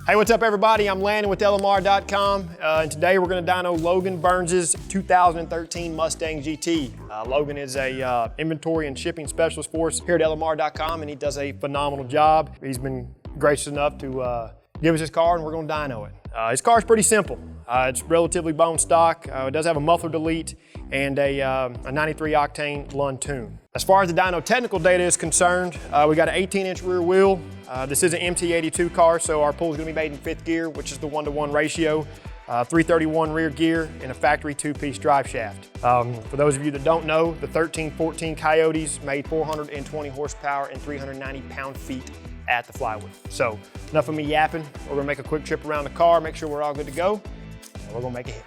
Hey, what's up everybody? I'm Landon with LMR.com, and today we're going to dyno Logan Burns' 2013 Mustang GT. Logan is a inventory and shipping specialist for us here at LMR.com, and he does a phenomenal job. He's been gracious enough to give us his car, and we're going to dyno it. His car is pretty simple. It's relatively bone stock. It does have a muffler delete and a 93 octane Lund tune. As far as the dyno technical data is concerned, we got an 18-inch rear wheel. This is an MT82 car, so our pull is going to be made in 5th gear, which is the 1-to-1 ratio. 331 rear gear and a factory 2-piece drive shaft. For those of you that don't know, the 1314 Coyotes made 420 horsepower and 390 pound-feet at the flywheel. So enough of me yapping. We're going to make a quick trip around the car, make sure we're all good to go, and we're going to make a hit.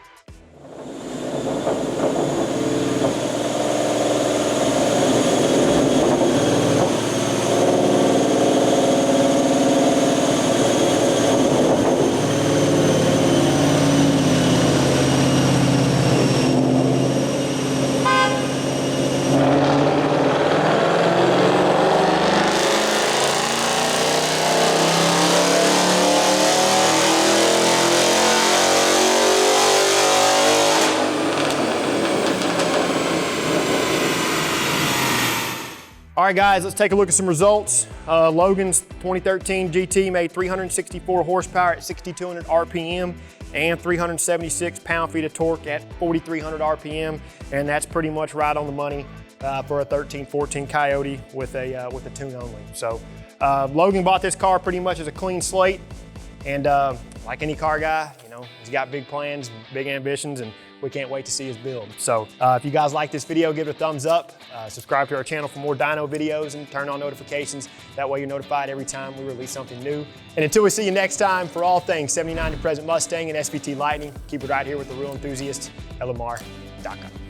All right guys, let's take a look at some results. Logan's 2013 GT made 364 horsepower at 6,200 RPM and 376 pound-feet of torque at 4,300 RPM, and that's pretty much right on the money for a 1314 Coyote with a tune only. So Logan bought this car pretty much as a clean slate, and like any car guy, you know, he's got big plans, big ambitions, and we can't wait to see his build. So if you guys like this video, give it a thumbs up, subscribe to our channel for more dyno videos, and turn on notifications. That way you're notified every time we release something new. And until we see you next time, for all things 79 to present Mustang and SVT Lightning, keep it right here with the real enthusiast, LMR.com.